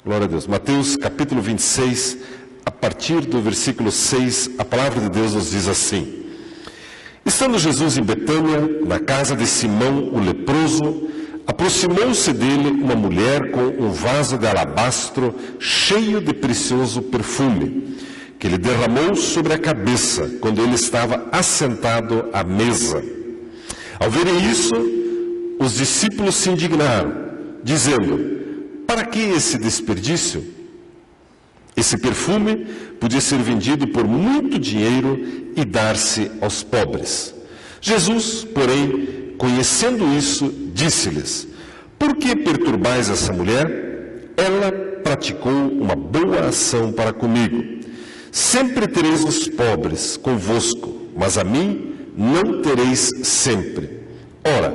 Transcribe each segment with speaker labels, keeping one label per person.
Speaker 1: Glória a Deus. Mateus capítulo 26, a partir do versículo 6, a palavra de Deus nos diz assim: Estando Jesus em Betânia, na casa de Simão o leproso, aproximou-se dele uma mulher com um vaso de alabastro cheio de precioso perfume, que ele derramou sobre a cabeça quando ele estava assentado à mesa. Ao verem isso, os discípulos se indignaram, dizendo: Para que esse desperdício? Esse perfume podia ser vendido por muito dinheiro e dar-se aos pobres. Jesus, porém, conhecendo isso, disse-lhes: Por que perturbais essa mulher? Ela praticou uma boa ação para comigo. Sempre tereis os pobres convosco, mas a mim não tereis sempre. Ora,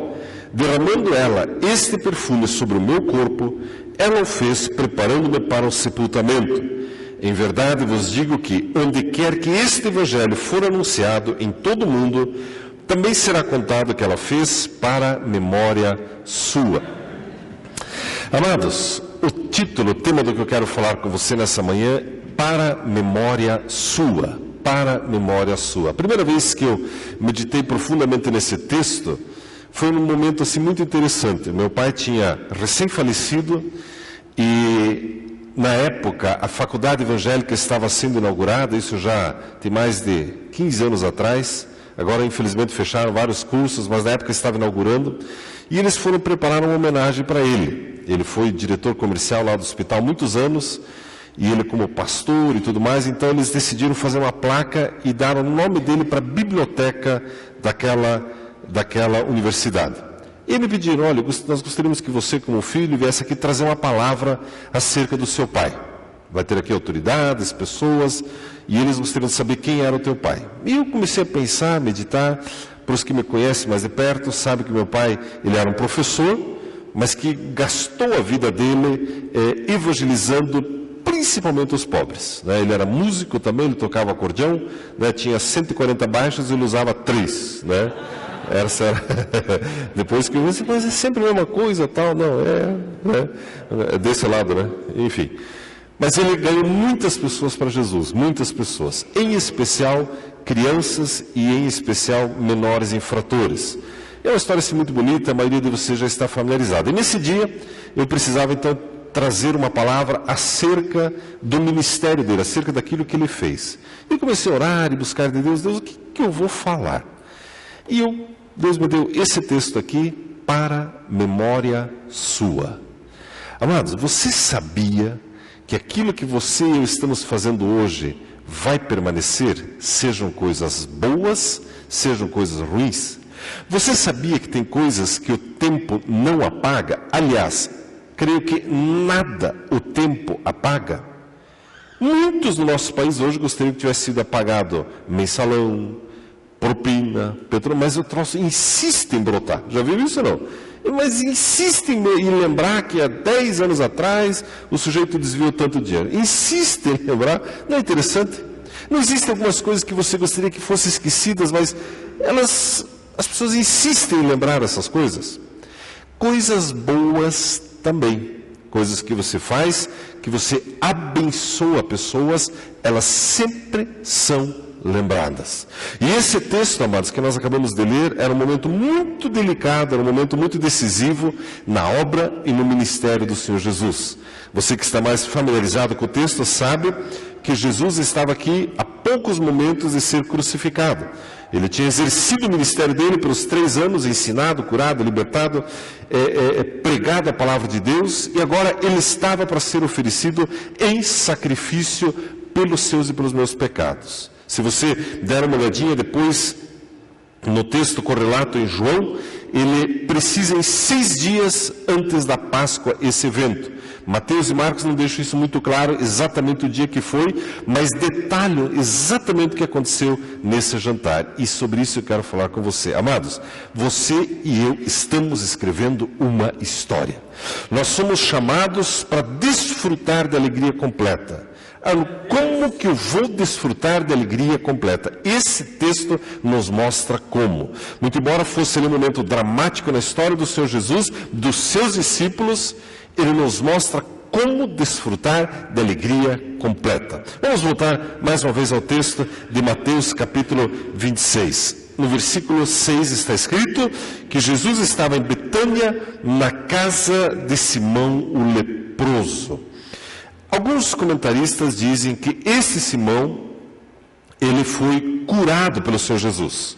Speaker 1: derramando ela este perfume sobre o meu corpo, ela o fez preparando-me para o sepultamento. Em verdade vos digo que, onde quer que este evangelho for anunciado em todo o mundo, também será contado que ela fez para memória sua. Amados, o tema do que eu quero falar com você nessa manhã, para memória sua. Para memória sua. A primeira vez que eu meditei profundamente nesse texto foi num momento assim muito interessante. Meu pai tinha recém-falecido e, na época, a faculdade evangélica estava sendo inaugurada, isso já tem mais de 15 anos atrás. Agora, infelizmente, fecharam vários cursos, mas na época estava inaugurando. E eles foram preparar uma homenagem para ele. Ele foi diretor comercial lá do hospital há muitos anos, e ele como pastor e tudo mais. Então, eles decidiram fazer uma placa e dar o nome dele para a biblioteca daquela universidade. E me pediram: olha, nós gostaríamos que você, como filho, viesse aqui trazer uma palavra acerca do seu pai. Vai ter aqui autoridades, pessoas, e eles gostariam de saber quem era o teu pai. E eu comecei a pensar, a meditar. Para os que me conhecem mais de perto, sabem que meu pai, ele era um professor, mas que gastou a vida dele evangelizando principalmente os pobres. Né? Ele era músico também, ele tocava acordeão, né? Tinha 140 baixos e ele usava 3. Né? Essa era depois que você faz sempre a mesma coisa, tal, não, né? É desse lado, né? Enfim. Mas ele ganhou muitas pessoas para Jesus, muitas pessoas, em especial crianças e em especial menores infratores. É uma história assim, muito bonita, a maioria de vocês já está familiarizada. E nesse dia eu precisava então trazer uma palavra acerca do ministério dele, acerca daquilo que ele fez. E comecei a orar e buscar de Deus: Deus, o que eu vou falar? E Deus me deu esse texto aqui, para memória sua. Amados, você sabia que aquilo que você e eu estamos fazendo hoje vai permanecer, sejam coisas boas, sejam coisas ruins? Você sabia que tem coisas que o tempo não apaga? Aliás, creio que nada o tempo apaga. Muitos no nosso país hoje gostariam que tivesse sido apagado mensalão, propina, petróleo, mas o troço insiste em brotar. Já viu isso ou não? Mas insiste em lembrar que há 10 anos atrás o sujeito desviou tanto dinheiro. Insiste em lembrar. Não é interessante? Não existem algumas coisas que você gostaria que fossem esquecidas, mas as pessoas insistem em lembrar essas coisas. Coisas boas também. Coisas que você faz, que você abençoa pessoas, elas sempre são lembradas. E esse texto, amados, que nós acabamos de ler, era um momento muito delicado, era um momento muito decisivo na obra e no ministério do Senhor Jesus. Você que está mais familiarizado com o texto sabe que Jesus estava aqui há poucos momentos de ser crucificado. Ele tinha exercido o ministério dele pelos 3 anos, ensinado, curado, libertado, pregado a palavra de Deus, e agora ele estava para ser oferecido em sacrifício pelos seus e pelos meus pecados. Se você der uma olhadinha depois no texto correlato em João, ele precisa em 6 dias antes da Páscoa esse evento. Mateus e Marcos não deixam isso muito claro, exatamente o dia que foi, mas detalham exatamente o que aconteceu nesse jantar. E sobre isso eu quero falar com você. Amados, você e eu estamos escrevendo uma história. Nós somos chamados para desfrutar da alegria completa. Como que eu vou desfrutar da alegria completa? Esse texto nos mostra como. Muito embora fosse um momento dramático na história do Senhor Jesus, dos seus discípulos, ele nos mostra como desfrutar da alegria completa. Vamos voltar mais uma vez ao texto de Mateus capítulo 26. No versículo 6 está escrito que Jesus estava em Betânia, na casa de Simão o leproso. Alguns comentaristas dizem que esse Simão, ele foi curado pelo Senhor Jesus.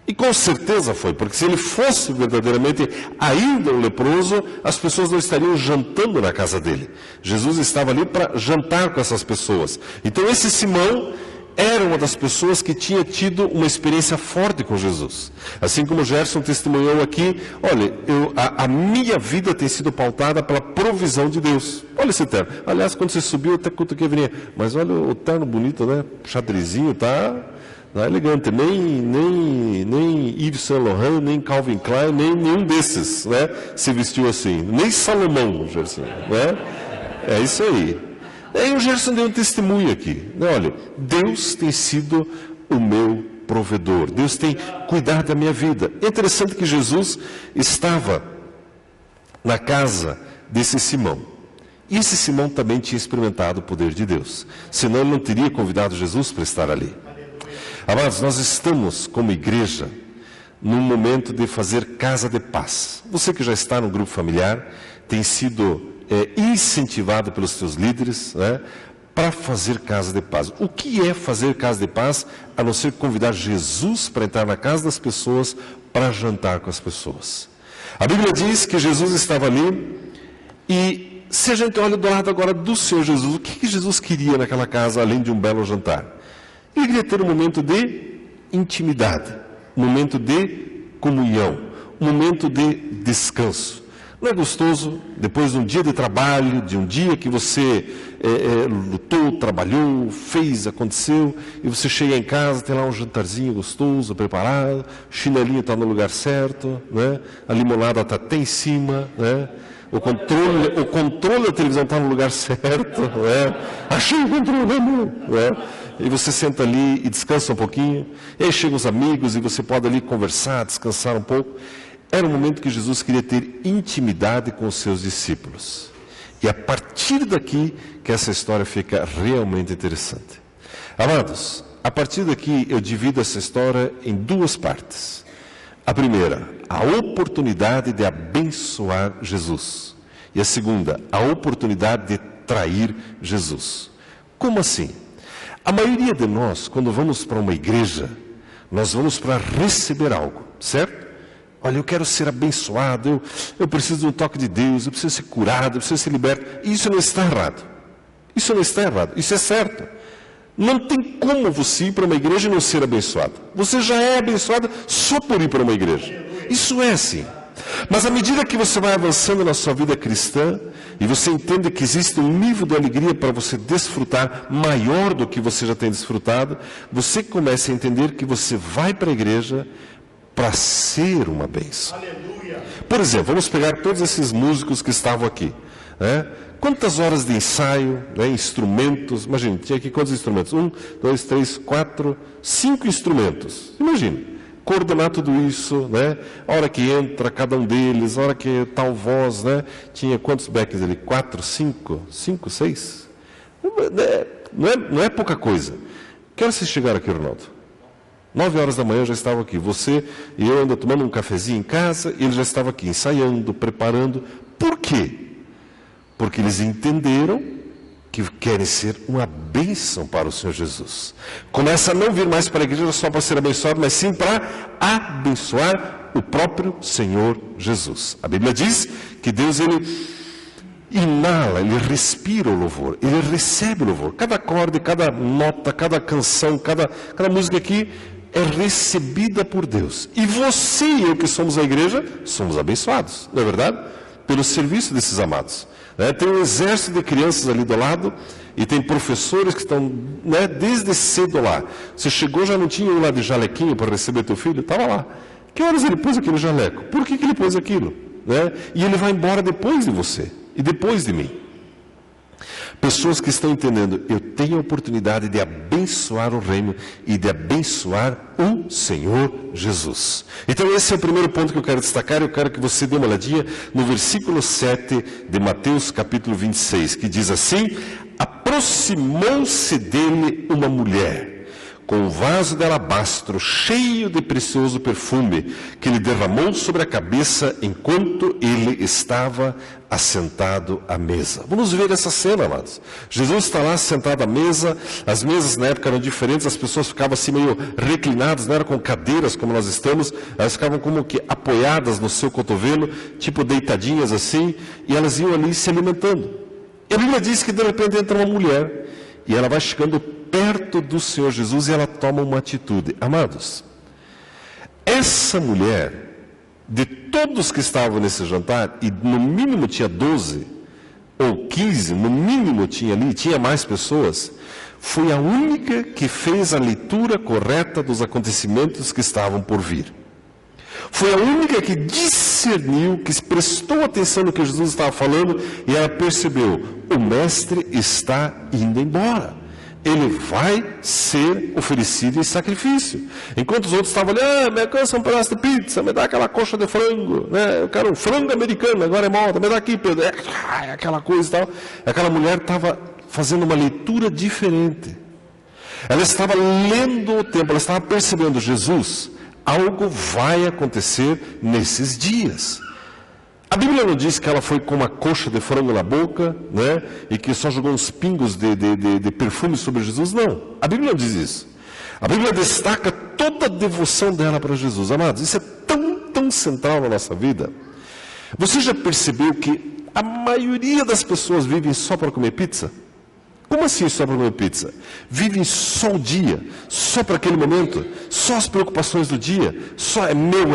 Speaker 1: E com certeza foi, porque se ele fosse verdadeiramente ainda um leproso, as pessoas não estariam jantando na casa dele. Jesus estava ali para jantar com essas pessoas. Então esse Simão era uma das pessoas que tinha tido uma experiência forte com Jesus. Assim como o Gerson testemunhou aqui, olha, a minha vida tem sido pautada pela provisão de Deus. Olha esse terno. Aliás, quando você subiu, até cutuquei a vinha. Mas olha o terno bonito, né? Xadrezinho, tá elegante. Nem Yves Saint Laurent, nem Calvin Klein, nem nenhum desses, né? Se vestiu assim. Nem Salomão, Gerson, né? É isso aí. Aí o Gerson deu um testemunho aqui. Olha, Deus tem sido o meu provedor. Deus tem cuidado da minha vida. É interessante que Jesus estava na casa desse Simão. E esse Simão também tinha experimentado o poder de Deus. Senão ele não teria convidado Jesus para estar ali. Amados, nós estamos como igreja num momento de fazer casa de paz. Você que já está no grupo familiar tem sido incentivado pelos seus líderes, né, para fazer casa de paz. O que é fazer casa de paz, a não ser convidar Jesus para entrar na casa das pessoas, para jantar com as pessoas? A Bíblia diz que Jesus estava ali, e se a gente olha do lado agora do Senhor Jesus, o que Jesus queria naquela casa, além de um belo jantar? Ele queria ter um momento de intimidade, um momento de comunhão, um momento de descanso. Não é gostoso, depois de um dia de trabalho, de um dia que você lutou, trabalhou, fez, aconteceu, e você chega em casa, tem lá um jantarzinho gostoso, preparado, o chinelinho está no lugar certo, né? A limonada está até em cima, né? O controle da televisão está no lugar certo, né? Achei o controle, né? E você senta ali e descansa um pouquinho, e aí chegam os amigos e você pode ali conversar, descansar um pouco. Era um momento que Jesus queria ter intimidade com os seus discípulos. E a partir daqui que essa história fica realmente interessante. Amados, a partir daqui eu divido essa história em duas partes. A primeira, a oportunidade de abençoar Jesus. E a segunda, a oportunidade de trair Jesus. Como assim? A maioria de nós, quando vamos para uma igreja, nós vamos para receber algo, certo? Olha, eu quero ser abençoado, eu preciso de um toque de Deus, eu preciso ser curado, eu preciso ser liberto. Isso não está errado. Isso não está errado, isso é certo. Não tem como você ir para uma igreja e não ser abençoado. Você já é abençoado só por ir para uma igreja. Isso é assim. Mas à medida que você vai avançando na sua vida cristã, e você entende que existe um nível de alegria para você desfrutar maior do que você já tem desfrutado, você começa a entender que você vai para a igreja para ser uma bênção. Por exemplo, vamos pegar todos esses músicos que estavam aqui, né? Quantas horas de ensaio, né? Instrumentos, imagine, tinha aqui quantos instrumentos? 1, 2, 3, 4, 5 instrumentos. Imagine, coordenar tudo isso, né? A hora que entra cada um deles, a hora que tal voz, né? Tinha quantos backs ali? 4, 5, 6? Não é pouca coisa. Que hora vocês chegaram aqui, Ronaldo? 9 horas da manhã eu já estava aqui. Você e eu ainda tomando um cafezinho em casa, e ele já estava aqui ensaiando, preparando. Por quê? Porque eles entenderam que querem ser uma bênção para o Senhor Jesus. Começa a não vir mais para a igreja só para ser abençoado, mas sim para abençoar o próprio Senhor Jesus. A Bíblia diz que Deus, ele inala, ele respira o louvor, ele recebe o louvor. Cada acorde, cada nota, cada canção, cada música aqui é recebida por Deus. E você e eu que somos a igreja, somos abençoados, não é verdade? Pelo serviço desses amados. Tem um exército de crianças ali do lado, e tem professores que estão, né, desde cedo lá. Você chegou, já não tinha um lá de jalequinho para receber teu filho? Estava lá. Que horas ele pôs aquele jaleco? Por que ele pôs aquilo? Né? E ele vai embora depois de você, e depois de mim. Pessoas que estão entendendo, eu tenho a oportunidade de abençoar o reino e de abençoar o Senhor Jesus. Então esse é o primeiro ponto que eu quero destacar. Eu quero que você dê uma olhadinha no versículo 7 de Mateus capítulo 26, que diz assim: aproximou-se dele uma mulher, com um vaso de alabastro cheio de precioso perfume, que lhe derramou sobre a cabeça enquanto ele estava assentado à mesa. Vamos ver essa cena, amados. Jesus está lá sentado à mesa. As mesas na época eram diferentes, as pessoas ficavam assim meio reclinadas, não eram com cadeiras como nós estamos, elas ficavam como que apoiadas no seu cotovelo, tipo deitadinhas assim, e elas iam ali se alimentando. E a Bíblia diz que de repente entra uma mulher, e ela vai chegando perto do Senhor Jesus e ela toma uma atitude. Amados, essa mulher, de todos que estavam nesse jantar, e no mínimo tinha 12 ou 15, no mínimo tinha ali, tinha mais pessoas, foi a única que fez a leitura correta dos acontecimentos que estavam por vir. Foi a única que discerniu, que prestou atenção no que Jesus estava falando, e ela percebeu: o mestre está indo embora. Ele vai ser oferecido em sacrifício. Enquanto os outros estavam ali, me alcança um pedaço de pizza, me dá aquela coxa de frango, né? Eu quero um frango americano, agora é moda, me dá aqui, Pedro. Aquela coisa e tal. Aquela mulher estava fazendo uma leitura diferente. Ela estava lendo o tempo, ela estava percebendo: Jesus, algo vai acontecer nesses dias. A Bíblia não diz que ela foi com uma coxa de frango na boca, né, e que só jogou uns pingos de perfume sobre Jesus. Não, a Bíblia não diz isso. A Bíblia destaca toda a devoção dela para Jesus. Amados, isso é tão central na nossa vida. Você já percebeu que a maioria das pessoas vivem só para comer pizza? Como assim só para comer pizza? Vivem só o dia, só para aquele momento, só as preocupações do dia, só é meu,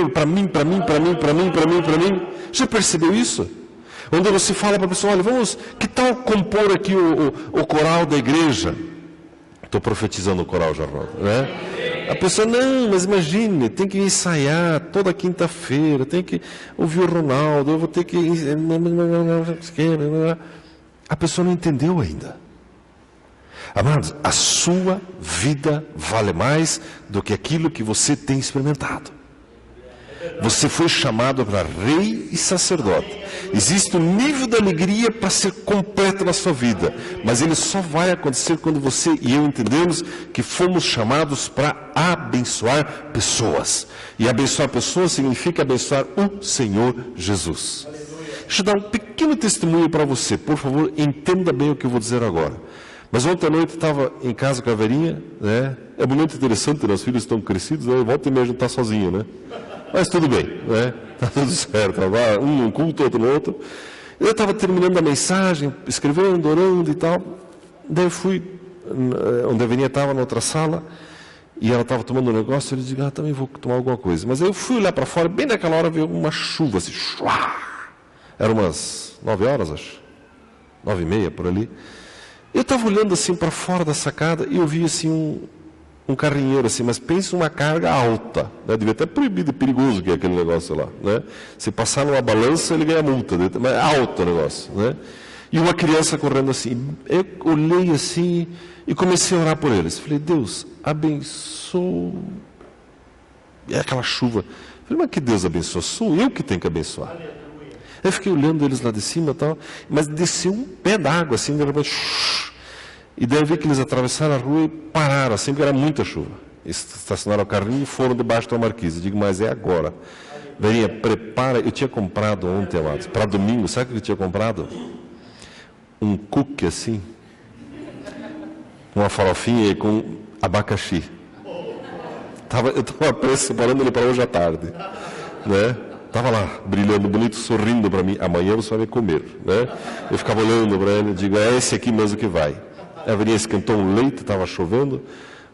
Speaker 1: para mim. Já percebeu isso? Onde você fala para a pessoa: olha, que tal compor aqui o coral da igreja? Estou profetizando o coral já, né? A pessoa: não, mas imagine, tem que ensaiar toda quinta-feira, tem que ouvir o Ronaldo, eu vou ter que... A pessoa não entendeu ainda. Amados, a sua vida vale mais do que aquilo que você tem experimentado. Você foi chamado para rei e sacerdote. Existe um nível de alegria para ser completo na sua vida, mas ele só vai acontecer quando você e eu entendemos que fomos chamados para abençoar pessoas. E abençoar pessoas significa abençoar o Senhor Jesus. Deixa eu dar um pequeno testemunho para você. Por favor, entenda bem o que eu vou dizer agora. Mas ontem à noite estava em casa com a Verinha, né? É muito interessante, né? Os filhos estão crescidos, né? Volta e meia a gente está sozinho, né? Mas tudo bem, né? Está tudo certo. Um num culto, outro no outro. Eu estava terminando a mensagem, escrevendo, orando e tal. Daí eu fui, onde a Verinha estava, na outra sala, e ela estava tomando um negócio, eu disse: também vou tomar alguma coisa. Mas aí eu fui lá para fora, bem naquela hora veio uma chuva, assim, Era umas 9 horas, acho. 9h30, por ali. Eu estava olhando assim para fora da sacada e eu vi assim um carrinheiro assim, mas pensa uma carga alta, né? Devia até proibido e perigoso que é aquele negócio lá, né? Se passar numa balança, ele ganha multa, mas é alto o negócio, né? E uma criança correndo assim. Eu olhei assim e comecei a orar por eles. Falei: Deus, abençoa. E aquela chuva. Falei: mas que Deus abençoa? Sou eu que tenho que abençoar. Eu fiquei olhando eles lá de cima e tal, mas desceu um pé d'água, assim, de repente, e daí eu vi que eles atravessaram a rua e pararam, assim, porque era muita chuva. Estacionaram o carrinho e foram debaixo da marquise. Eu digo: mas é agora. Verinha, prepara. Eu tinha comprado ontem, amados, para domingo, sabe o que eu tinha comprado? Um cookie assim, uma farofinha com abacaxi. Eu estava preparando ele para hoje à tarde, né? Estava lá, brilhando bonito, sorrindo para mim: amanhã você vai me comer, né? Eu ficava olhando para ele e digo: é esse aqui mesmo que vai. A Verinha esquentou um leite, estava chovendo,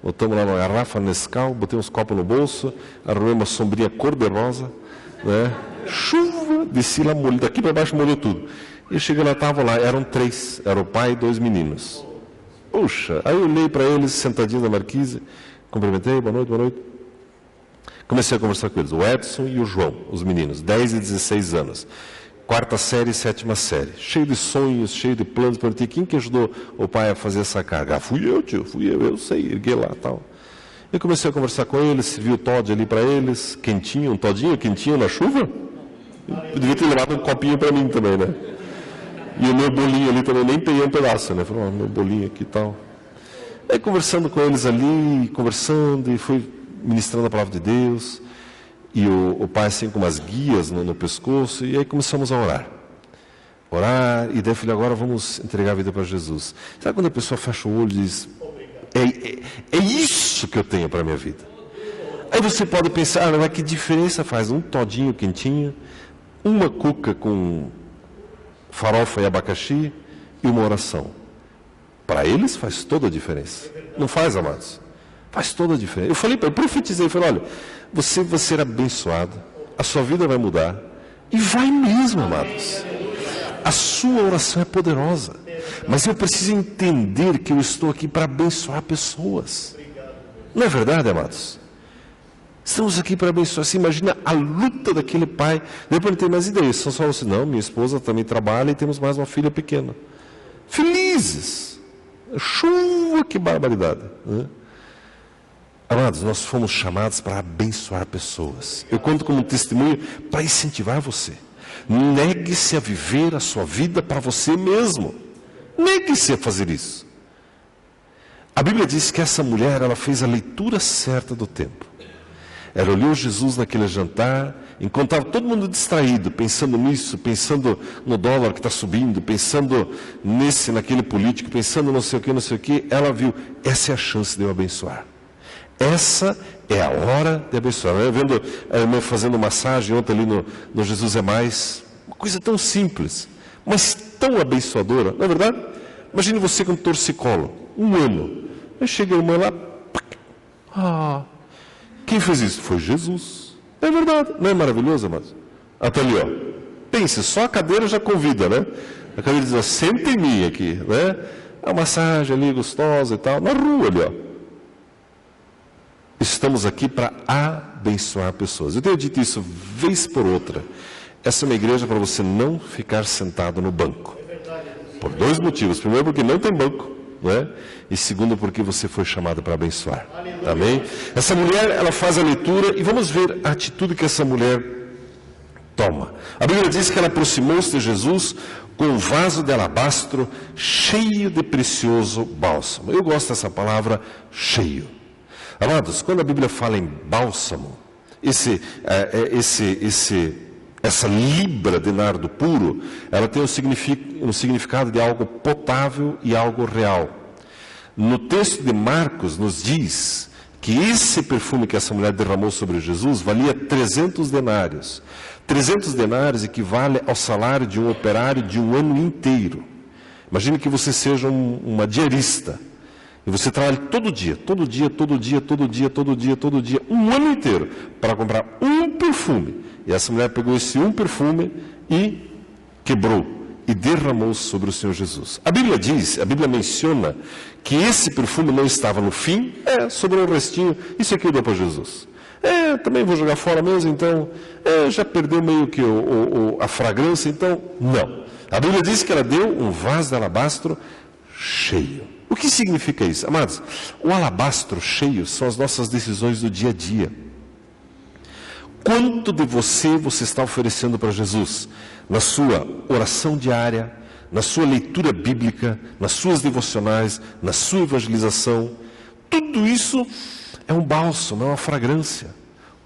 Speaker 1: botamos lá uma garrafa Nescau, botei uns copos no bolso, arrumei uma sombrinha cor-de-rosa, né? Chuva, desci lá, daqui para baixo molhou tudo. E eu cheguei lá, estava lá, eram 3, era o pai e 2 meninos. Puxa, aí eu olhei para eles, sentadinhos na marquise, cumprimentei: boa noite, boa noite. Comecei a conversar com eles, o Edson e o João, os meninos, 10 e 16 anos. quarta série, sétima série, cheio de sonhos, cheio de planos para ti. Quem que ajudou o pai a fazer essa carga? Fui eu, tio, eu sei, erguei lá e tal. Eu comecei a conversar com eles, servi o Todd ali para eles, quentinho, um todinho quentinho na chuva. Eu devia ter levado um copinho para mim também, né? E o meu bolinho ali também, nem peguei um pedaço, né? Falei, meu bolinho aqui e tal. Aí conversando com eles ali, conversando, e fui ministrando a palavra de Deus. E o pai assim com umas guias no pescoço, e aí começamos a orar. E daí eu falei, agora vamos entregar a vida para Jesus. Sabe quando a pessoa fecha o olho e diz, é isso que eu tenho para a minha vida? Aí você pode pensar, mas que diferença faz um todinho quentinho, uma cuca com farofa e abacaxi e uma oração? Para eles faz toda a diferença. Não faz, amados? Faz toda a diferença. Eu profetizei, olha, você vai ser abençoado, a sua vida vai mudar, e vai mesmo, amados. A sua oração é poderosa, mas eu preciso entender que eu estou aqui para abençoar pessoas. Não é verdade, amados? Estamos aqui para abençoar. Você imagina a luta daquele pai. Depois não tem mais ideias. Só assim, não, minha esposa também trabalha e temos mais uma filha pequena. Felizes. Chuva, que barbaridade, né? Amados, nós fomos chamados para abençoar pessoas. Eu conto como um testemunho para incentivar você. Negue-se a viver a sua vida para você mesmo. Negue-se a fazer isso. A Bíblia diz que essa mulher, ela fez a leitura certa do tempo. Ela olhou Jesus naquele jantar, enquanto estava todo mundo distraído, pensando nisso, pensando no dólar que está subindo, pensando naquele político, pensando não sei o que, ela viu, essa é a chance de eu abençoar. Essa é a hora de abençoar. Eu vendo a irmã fazendo massagem ontem ali no Jesus é Mais, uma coisa tão simples, mas tão abençoadora, não é verdade? Imagine você com torcicolo, 1 ano. Aí chega a irmã lá, quem fez isso? Foi Jesus. É verdade, não é maravilhoso, amados? Até ali, ó. Pense, só a cadeira já convida, né? A cadeira diz, senta em mim aqui, né? A massagem ali gostosa e tal, na rua ali, ó. Estamos aqui para abençoar pessoas. Eu tenho dito isso vez por outra. Essa é uma igreja para você não ficar sentado no banco. Por 2 motivos. Primeiro, porque não tem banco, né? E segundo, porque você foi chamado para abençoar. Amém? Essa mulher, ela faz a leitura e vamos ver a atitude que essa mulher toma. A Bíblia diz que ela aproximou-se de Jesus com um vaso de alabastro cheio de precioso bálsamo. Eu gosto dessa palavra, cheio. Amados, quando a Bíblia fala em bálsamo, essa libra de nardo puro, ela tem um significado de algo potável e algo real. No texto de Marcos nos diz que esse perfume que essa mulher derramou sobre Jesus valia 300 denários. 300 denários equivale ao salário de um operário de 1 ano inteiro. Imagine que você seja uma diarista. E você trabalha todo dia, 1 ano inteiro, para comprar um perfume. E essa mulher pegou esse um perfume e quebrou, e derramou sobre o Senhor Jesus. A Bíblia menciona que esse perfume não estava no fim, sobrou um restinho, isso aqui eu dou para Jesus. Também vou jogar fora mesmo, então, já perdeu meio que a fragrância, então, não. A Bíblia diz que ela deu um vaso de alabastro cheio. O que significa isso? Amados, o alabastro cheio são as nossas decisões do dia a dia. Quanto de você está oferecendo para Jesus? Na sua oração diária, na sua leitura bíblica, nas suas devocionais, na sua evangelização. Tudo isso é um bálsamo, é uma fragrância.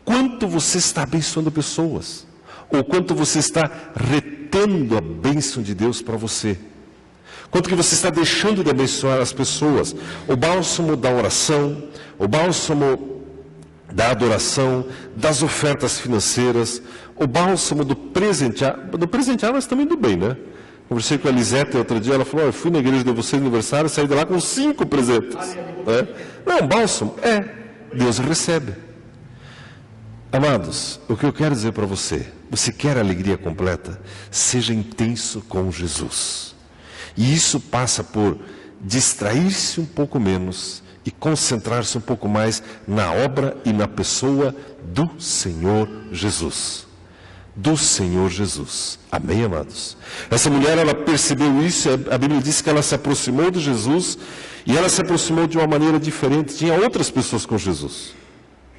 Speaker 1: Quanto você está abençoando pessoas? Ou quanto você está retendo a bênção de Deus para você? Quanto que você está deixando de abençoar as pessoas? O bálsamo da oração, o bálsamo da adoração, das ofertas financeiras, o bálsamo do presentear, mas também do bem, né? Conversei com a Elisete outro dia, ela falou, eu fui na igreja de vocês no aniversário e saí de lá com 5 presentes. Né? Não, bálsamo, Deus recebe. Amados, o que eu quero dizer para você quer alegria completa? Seja intenso com Jesus. E isso passa por distrair-se um pouco menos e concentrar-se um pouco mais na obra e na pessoa do Senhor Jesus. do Senhor Jesus. Amém, amados? Essa mulher, ela percebeu isso, a Bíblia diz que ela se aproximou de Jesus, e ela se aproximou de uma maneira diferente. Tinha outras pessoas com Jesus.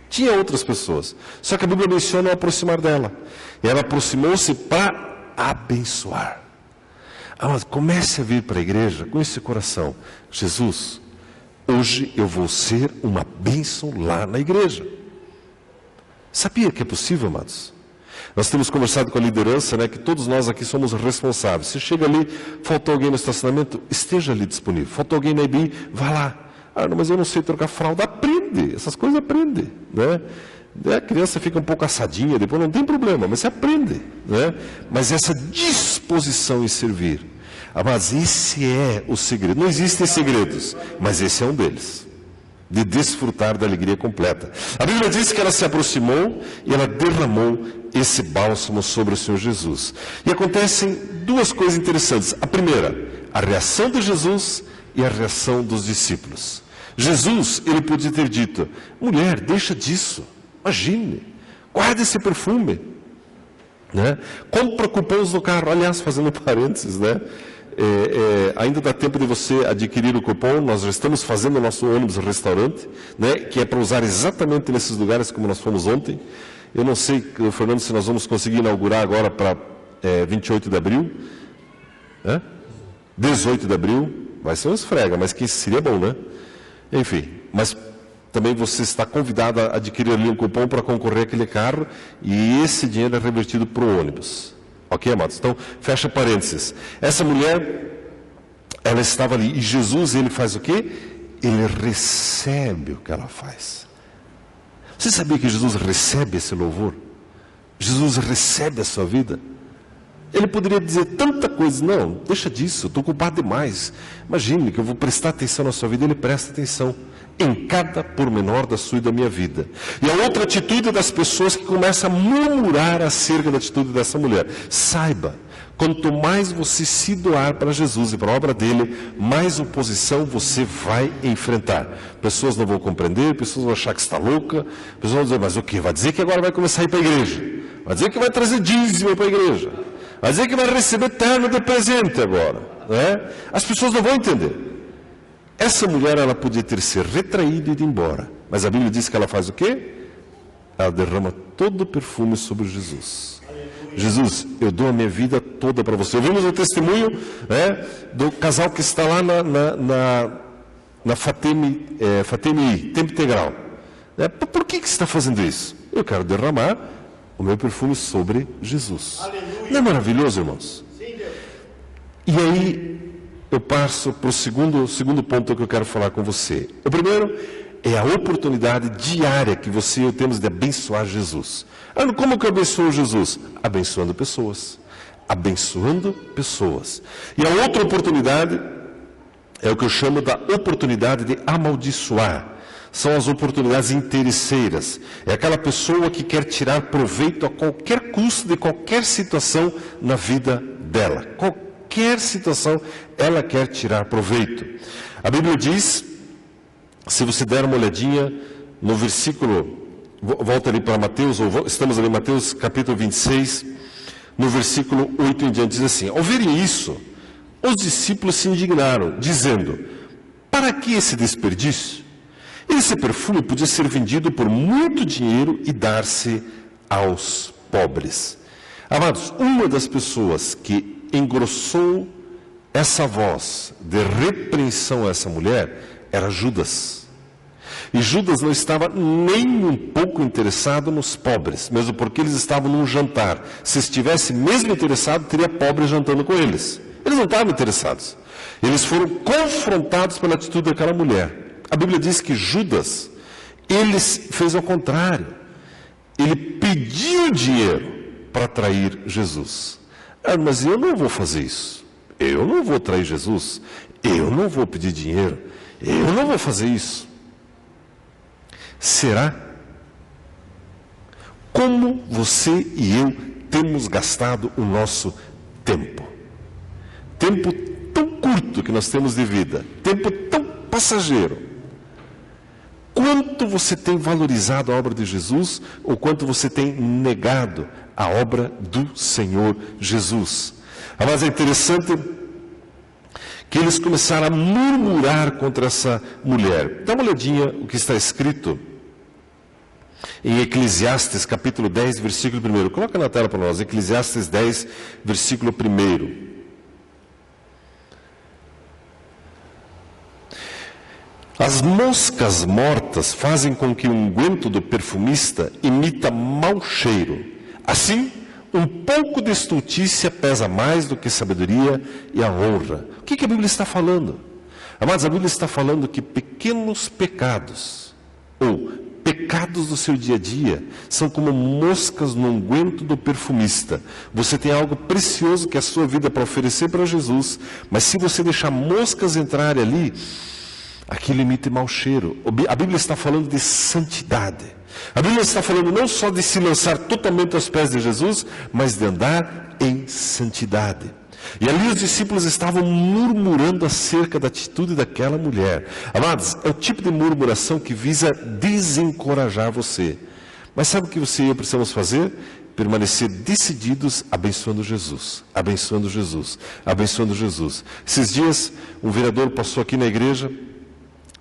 Speaker 1: Tinha outras pessoas. Só que a Bíblia menciona o aproximar dela. E ela aproximou-se para abençoar. Amado, comece a vir para a igreja com esse coração. Jesus, hoje eu vou ser uma bênção lá na igreja. Sabia que é possível, amados? Nós temos conversado com a liderança, né, que todos nós aqui somos responsáveis. Se chega ali, faltou alguém no estacionamento, esteja ali disponível. Faltou alguém na EBI, vá lá. Ah, não, mas eu não sei trocar fralda. Aprende, essas coisas aprende, né? A criança fica um pouco assadinha, depois não tem problema, mas você aprende, né? Mas essa disposição em servir, mas esse é o segredo. Não existem segredos, mas esse é um deles, de desfrutar da alegria completa. A Bíblia diz que ela se aproximou e ela derramou esse bálsamo sobre o Senhor Jesus. E acontecem duas coisas interessantes. A primeira, a reação de Jesus e a reação dos discípulos. Jesus, ele podia ter dito: mulher, deixa disso, imagine, guarda esse perfume, né? Compra cupons no carro. Aliás, fazendo parênteses, né? Ainda dá tempo de você adquirir o cupom. Nós já estamos fazendo o nosso ônibus restaurante, né? Que é para usar exatamente nesses lugares como nós fomos ontem. Eu não sei, Fernando, se nós vamos conseguir inaugurar agora para 28 de abril, né? 18 de abril, vai ser um esfrega, mas que seria bom, né? Enfim, mas também você está convidado a adquirir ali um cupom para concorrer àquele carro, e esse dinheiro é revertido para o ônibus. Ok, amados? Então, fecha parênteses. Essa mulher, ela estava ali, e Jesus, ele faz o quê? Ele recebe o que ela faz. Você sabia que Jesus recebe esse louvor? Jesus recebe a sua vida? Ele poderia dizer tanta coisa: não, deixa disso, estou ocupado demais. Imagine que eu vou prestar atenção na sua vida. Ele presta atenção em cada pormenor da sua e da minha vida. E a outra atitude das pessoas que começam a murmurar acerca da atitude dessa mulher. Saiba, quanto mais você se doar para Jesus e para a obra dele, mais oposição você vai enfrentar. Pessoas não vão compreender, pessoas vão achar que está louca, pessoas vão dizer: mas o quê? Vai dizer que agora vai começar a ir para a igreja? Vai dizer que vai trazer dízimo para a igreja? Vai dizer que vai receber terno de presente agora, né? As pessoas não vão entender. Essa mulher, ela podia ter se retraído e ido embora, mas a Bíblia diz que ela faz o quê? Ela derrama todo o perfume sobre Jesus. Jesus, eu dou a minha vida toda para você. Ouvimos o testemunho, né, do casal que está lá na Fatemi, Tempo Integral. Por que você está fazendo isso? Eu quero derramar o meu perfume sobre Jesus. Aleluia. Não é maravilhoso, irmãos? Sim, Deus. E aí eu passo para o segundo ponto que eu quero falar com você. O primeiro é a oportunidade diária que você e eu temos de abençoar Jesus. Como que eu abençoo Jesus? Abençoando pessoas. Abençoando pessoas. E a outra oportunidade é o que eu chamo da oportunidade de amaldiçoar. São as oportunidades interesseiras. É aquela pessoa que quer tirar proveito a qualquer custo de qualquer situação na vida dela. Qualquer situação ela quer tirar proveito. A Bíblia diz, se você der uma olhadinha no versículo, volta ali para Mateus, estamos ali em Mateus capítulo 26, no versículo 8 em diante, diz assim: ao verem isso, os discípulos se indignaram, dizendo: para que esse desperdício? Esse perfume podia ser vendido por muito dinheiro e dar-se aos pobres. Amados, uma das pessoas que engrossou essa voz de repreensão a essa mulher era Judas. E Judas não estava nem um pouco interessado nos pobres, mesmo porque eles estavam num jantar. Se estivesse mesmo interessado, teria pobres jantando com eles. Eles não estavam interessados. Eles foram confrontados pela atitude daquela mulher. A Bíblia diz que Judas, ele fez ao contrário. Ele pediu dinheiro para trair Jesus. Mas eu não vou fazer isso. Eu não vou trair Jesus. Eu não vou pedir dinheiro. Eu não vou fazer isso. Será? Como você e eu temos gastado o nosso tempo? Tempo tão curto que nós temos de vida. Tempo tão passageiro. Quanto você tem valorizado a obra de Jesus ou quanto você tem negado a obra do Senhor Jesus. Mas é interessante que eles começaram a murmurar contra essa mulher. Dá uma olhadinha o que está escrito em Eclesiastes, capítulo 10, versículo 1. Coloca na tela para nós, Eclesiastes 10, versículo 1. As moscas mortas fazem com que o unguento do perfumista imita mau cheiro. Assim, um pouco de estultícia pesa mais do que sabedoria e a honra. O que a Bíblia está falando? Amados, a Bíblia está falando que pequenos pecados, ou pecados do seu dia a dia, são como moscas no unguento do perfumista. Você tem algo precioso que é a sua vida para oferecer para Jesus, mas se você deixar moscas entrarem ali, aquilo emite mau cheiro. A Bíblia está falando de santidade. A Bíblia está falando não só de se lançar totalmente aos pés de Jesus, mas de andar em santidade. E ali os discípulos estavam murmurando acerca da atitude daquela mulher. Amados, é o tipo de murmuração que visa desencorajar você. Mas sabe o que você e eu precisamos fazer? Permanecer decididos abençoando Jesus, abençoando Jesus, abençoando Jesus. Esses dias, um vereador passou aqui na igreja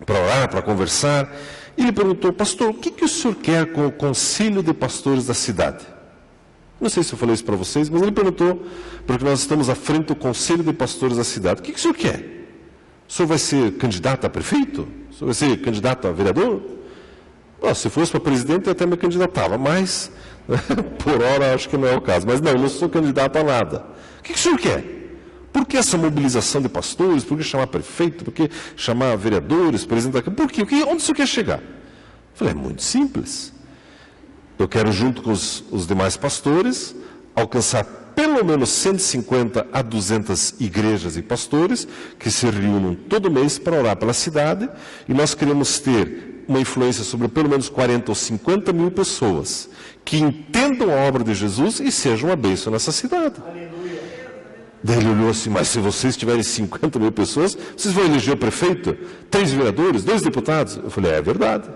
Speaker 1: para orar, para conversar, e ele perguntou: pastor, o que o senhor quer com o conselho de pastores da cidade? Não sei se eu falei isso para vocês, mas ele perguntou, porque nós estamos à frente do conselho de pastores da cidade. O que o senhor quer? O senhor vai ser candidato a prefeito? O senhor vai ser candidato a vereador? Se fosse para presidente, eu até me candidatava, mas por hora acho que não é o caso. Mas não sou candidato a nada. O que o senhor quer? Por que essa mobilização de pastores? Por que chamar prefeito? Por que chamar vereadores, presidente da Câmara? Por quê? Onde você quer chegar? Eu falei, é muito simples. Eu quero, junto com os demais pastores, alcançar pelo menos 150 a 200 igrejas e pastores que se reúnam todo mês para orar pela cidade, e nós queremos ter uma influência sobre pelo menos 40 ou 50 mil pessoas que entendam a obra de Jesus e sejam uma bênção nessa cidade. Daí ele olhou assim: mas se vocês tiverem 50 mil pessoas, vocês vão eleger o prefeito, 3 vereadores, 2 deputados? Eu falei, é verdade,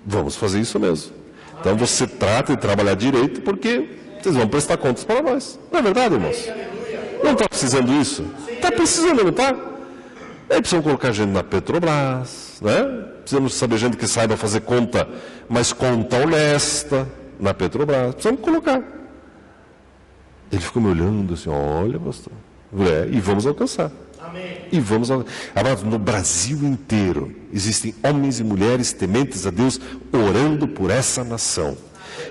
Speaker 1: vamos fazer isso mesmo. Então você trata de trabalhar direito, porque vocês vão prestar contas para nós. Não é verdade, irmãos? Não está precisando isso? Está precisando, não está? Aí precisamos colocar gente na Petrobras, né? Precisamos saber gente que saiba fazer conta, mas conta honesta na Petrobras. Precisamos colocar. Ele ficou me olhando assim: olha, pastor, e vamos alcançar. Amém. E vamos alcançar. Amados, no Brasil inteiro existem homens e mulheres tementes a Deus orando por essa nação.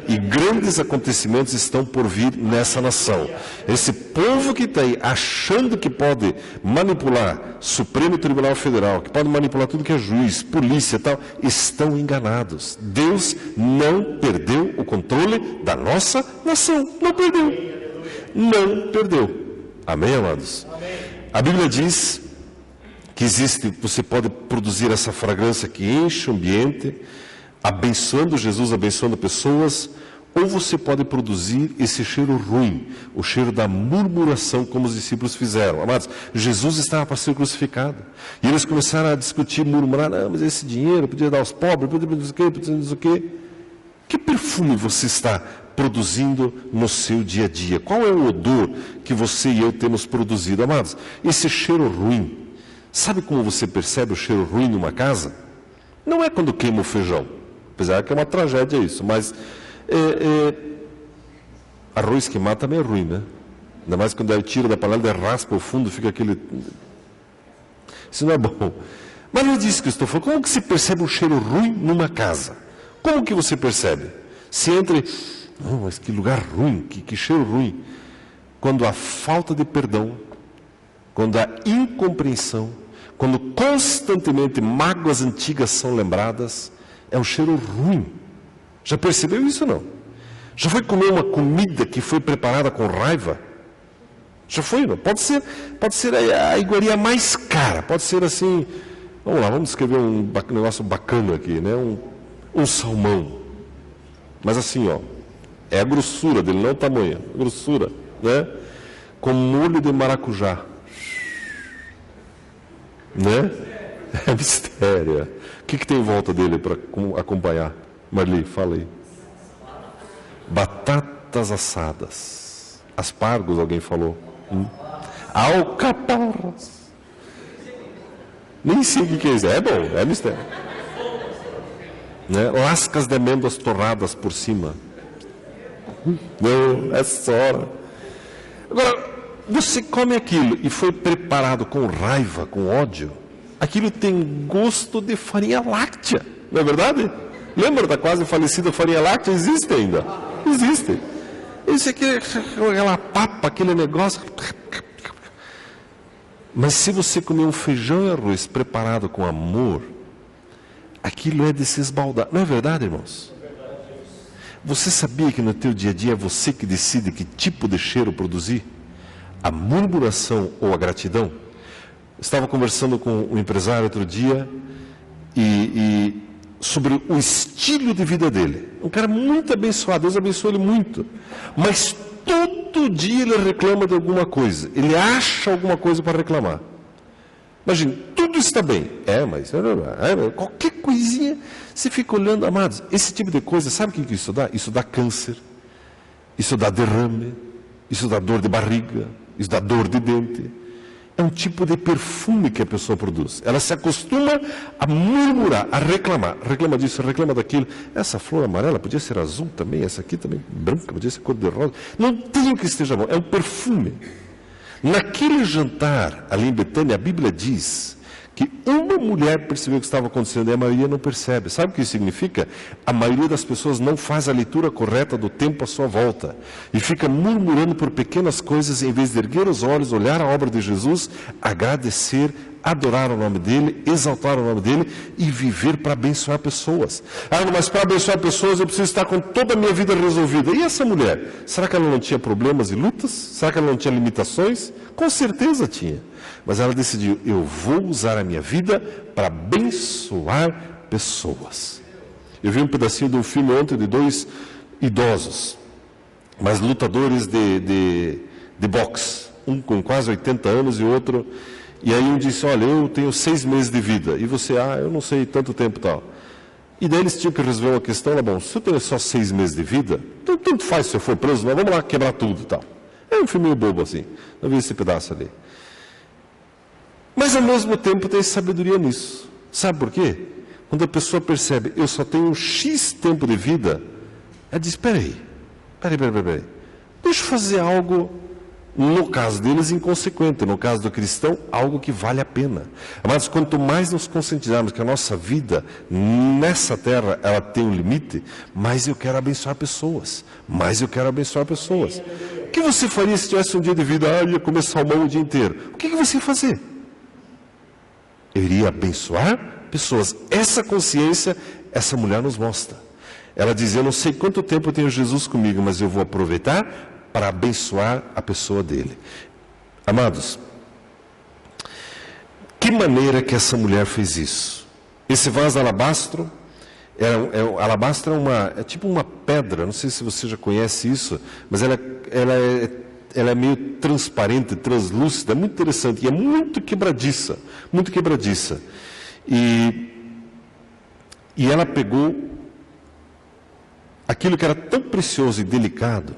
Speaker 1: E grandes acontecimentos estão por vir nessa nação. Esse povo que está aí achando que pode manipular Supremo Tribunal Federal, que pode manipular tudo que é juiz, polícia e tal, estão enganados. Deus não perdeu o controle da nossa nação. Não perdeu. Não perdeu. Amém, amados? Amém. A Bíblia diz que você pode produzir essa fragrância que enche o ambiente, abençoando Jesus, abençoando pessoas, ou você pode produzir esse cheiro ruim, o cheiro da murmuração, como os discípulos fizeram. Amados, Jesus estava para ser crucificado, e eles começaram a discutir, murmurar: não, mas esse dinheiro podia dar aos pobres, podia dizer o quê? Que perfume você está produzindo no seu dia a dia? Qual é o odor que você e eu temos produzido? Amados, esse cheiro ruim, sabe como você percebe o cheiro ruim numa casa? Não é quando queima o feijão, apesar que é uma tragédia isso, mas arroz queimado também é ruim, né? Ainda mais quando ele tira da panela, raspa o fundo, fica aquele... Isso não é bom. Mas não é disso que eu estou falando. Como que se percebe um cheiro ruim numa casa? Como que você percebe? Se entre... Oh, mas que lugar ruim, que cheiro ruim. Quando há falta de perdão, quando há incompreensão, quando constantemente mágoas antigas são lembradas, é um cheiro ruim. Já percebeu isso ou não? Já foi comer uma comida que foi preparada com raiva? Já foi, não? Pode ser a iguaria mais cara, pode ser assim, vamos lá, vamos escrever um negócio bacana aqui, né? Um salmão. Mas assim, ó, é a grossura dele, não o tamanho, a grossura, né? Com molho de maracujá, né? É mistério. O que tem em volta dele para acompanhar? Marli, fala aí. batatas assadas, aspargos, alguém falou, alcaparras, nem sei o que é isso, é bom, é mistério, né? Lascas de amêndoas torradas por cima, não, é só. Agora, você come aquilo e foi preparado com raiva, com ódio, aquilo tem gosto de farinha láctea, não é verdade? Lembra da quase falecida farinha láctea? Existe ainda, existe. Isso aqui, aquela papa, aquele negócio. Mas se você comer um feijão e arroz preparado com amor, aquilo é de se esbaldar. Não é verdade, irmãos? Você sabia que no teu dia a dia é você que decide que tipo de cheiro produzir? A murmuração ou a gratidão? Estava conversando com um empresário outro dia sobre o estilo de vida dele. Um cara muito abençoado, Deus abençoou ele muito. Mas todo dia ele reclama de alguma coisa. Ele acha alguma coisa para reclamar. Imagina, tudo está bem. Mas qualquer coisinha, você fica olhando, amados. Esse tipo de coisa, sabe o que isso dá? Isso dá câncer, isso dá derrame, isso dá dor de barriga, isso dá dor de dente. É um tipo de perfume que a pessoa produz. Ela se acostuma a murmurar, a reclamar. Reclama disso, reclama daquilo. Essa flor amarela podia ser azul também, essa aqui também branca, podia ser cor de rosa. Não tem o que esteja bom, é um perfume. Naquele jantar, ali em Betânia, a Bíblia diz que uma mulher percebeu o que estava acontecendo e a maioria não percebe. Sabe o que isso significa? A maioria das pessoas não faz a leitura correta do tempo à sua volta e fica murmurando por pequenas coisas em vez de erguer os olhos, olhar a obra de Jesus, agradecer, adorar o nome dele, exaltar o nome dele e viver para abençoar pessoas. Mas para abençoar pessoas eu preciso estar com toda a minha vida resolvida. E essa mulher? Será que ela não tinha problemas e lutas? Será que ela não tinha limitações? Com certeza tinha. Mas ela decidiu, eu vou usar a minha vida para abençoar pessoas. Eu vi um pedacinho de um filme ontem de dois idosos, mas lutadores de boxe, um com quase 80 anos e outro, e aí um disse, olha, eu tenho 6 meses de vida, e você, eu não sei, tanto tempo e tal. E daí eles tinham que resolver uma questão, bom, se eu tenho só 6 meses de vida, então tanto faz se eu for preso, não, vamos lá quebrar tudo e tal. É um filme meio bobo assim, não vi esse pedaço ali. Mas ao mesmo tempo tem sabedoria nisso. Sabe por quê? Quando a pessoa percebe, eu só tenho um X tempo de vida, ela diz, peraí. Deixa eu fazer algo, no caso deles, inconsequente. No caso do cristão, algo que vale a pena. Mas quanto mais nos conscientizarmos que a nossa vida nessa terra, ela tem um limite, mais eu quero abençoar pessoas. O que você faria se tivesse um dia de vida, ia comer salmão o dia inteiro? O que você ia fazer? Eu iria abençoar pessoas. Essa consciência, essa mulher nos mostra. Ela diz, eu não sei quanto tempo eu tenho Jesus comigo, mas eu vou aproveitar para abençoar a pessoa dele. Amados, que maneira que essa mulher fez isso? Esse vaso de alabastro, alabastro é tipo uma pedra, não sei se você já conhece isso, mas ela é meio transparente, translúcida, é muito interessante, e é muito quebradiça. E ela pegou aquilo que era tão precioso e delicado,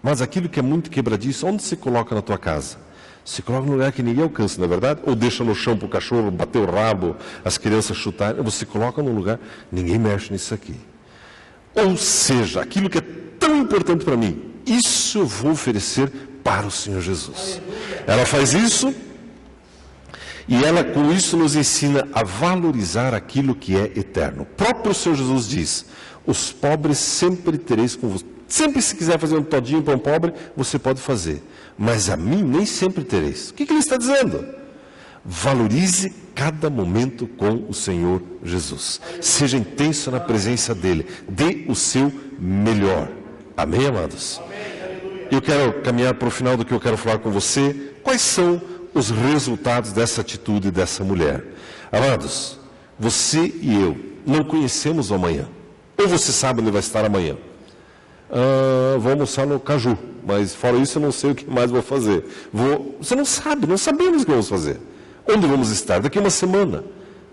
Speaker 1: mas aquilo que é muito quebradiço, onde se coloca na tua casa? Se coloca num lugar que ninguém alcança, não é verdade? Ou deixa no chão para o cachorro bater o rabo, as crianças chutarem, você coloca num lugar, ninguém mexe nisso aqui. Ou seja, aquilo que é tão importante para mim, isso eu vou oferecer para o Senhor Jesus. Ela faz isso e ela com isso nos ensina a valorizar aquilo que é eterno. O próprio Senhor Jesus diz, os pobres sempre tereis convosco. Sempre se quiser fazer um todinho para um pobre, você pode fazer. Mas a mim nem sempre tereis. O que ele está dizendo? Valorize cada momento com o Senhor Jesus. Seja intenso na presença dEle. Dê o seu melhor. Amém, amados? Eu quero caminhar para o final do que eu quero falar com você. Quais são os resultados dessa atitude dessa mulher? Amados, você e eu não conhecemos o amanhã. Ou você sabe onde vai estar amanhã? Vou almoçar no Caju, mas fora isso eu não sei o que mais vou fazer. Você não sabe, não sabemos o que vamos fazer. Onde vamos estar? Daqui a uma semana,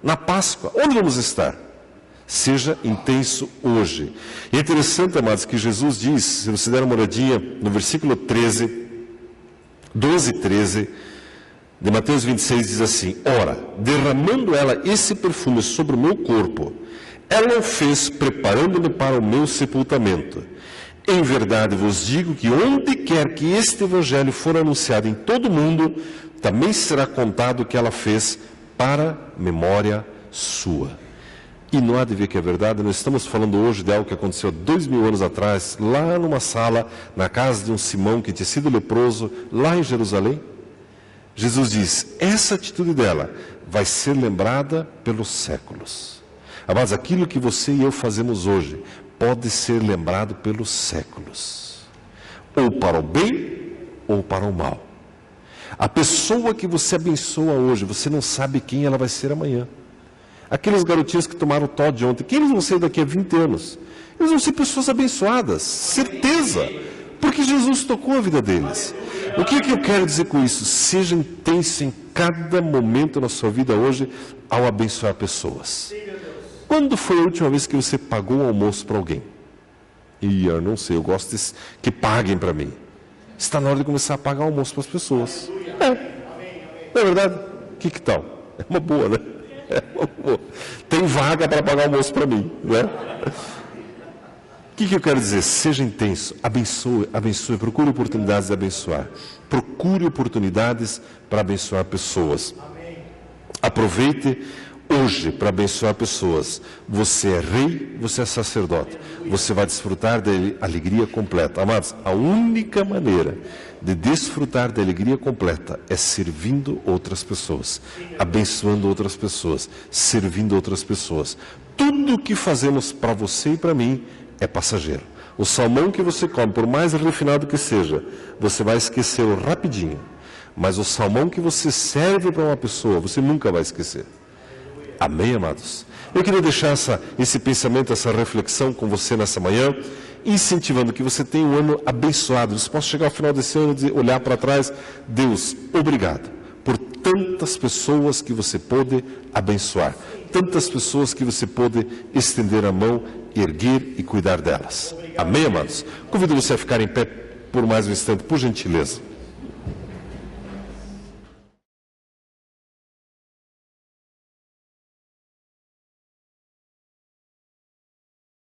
Speaker 1: na Páscoa, onde vamos estar? Seja intenso hoje. E é interessante, amados, que Jesus diz, se você der uma olhadinha no versículo 12 e 13, de Mateus 26, diz assim: ora, derramando ela esse perfume sobre o meu corpo, ela o fez preparando-me para o meu sepultamento. Em verdade vos digo que onde quer que este evangelho for anunciado em todo o mundo, também será contado o que ela fez para memória sua. E não há de ver que é verdade, nós estamos falando hoje de algo que aconteceu 2000 anos atrás, lá numa sala, na casa de um Simão que tinha sido leproso, lá em Jerusalém. Jesus diz, essa atitude dela vai ser lembrada pelos séculos. Mas aquilo que você e eu fazemos hoje pode ser lembrado pelos séculos. Ou para o bem, ou para o mal. A pessoa que você abençoa hoje, você não sabe quem ela vai ser amanhã. Aqueles garotinhos que tomaram Todd ontem, quem eles vão ser daqui a 20 anos? Eles vão ser pessoas abençoadas, certeza, porque Jesus tocou a vida deles. O que eu quero dizer com isso? Seja intenso em cada momento na sua vida hoje ao abençoar pessoas. Quando foi a última vez que você pagou um almoço para alguém? Eu não sei, eu gosto que paguem para mim. Está na hora de começar a pagar almoço para as pessoas. Não é verdade? Que tal? É uma boa, né? Tem vaga para pagar almoço para mim, né? O que eu quero dizer? Seja intenso, abençoe, procure oportunidades de abençoar. Procure oportunidades para abençoar pessoas. Aproveite hoje para abençoar pessoas. Você é rei, você é sacerdote. Você vai desfrutar da alegria completa. Amados, a única maneira de desfrutar da alegria completa é servindo outras pessoas, abençoando outras pessoas, servindo outras pessoas. Tudo o que fazemos para você e para mim é passageiro. O salmão que você come, por mais refinado que seja, você vai esquecê-lo rapidinho. Mas o salmão que você serve para uma pessoa, você nunca vai esquecer. Amém, amados? Eu queria deixar esse pensamento, essa reflexão com você nessa manhã, incentivando que você tenha um ano abençoado. Você possa chegar ao final desse ano e olhar para trás. Deus, obrigado por tantas pessoas que você pôde abençoar, tantas pessoas que você pôde estender a mão, erguer e cuidar delas. Amém, amados? Convido você a ficar em pé por mais um instante, por gentileza.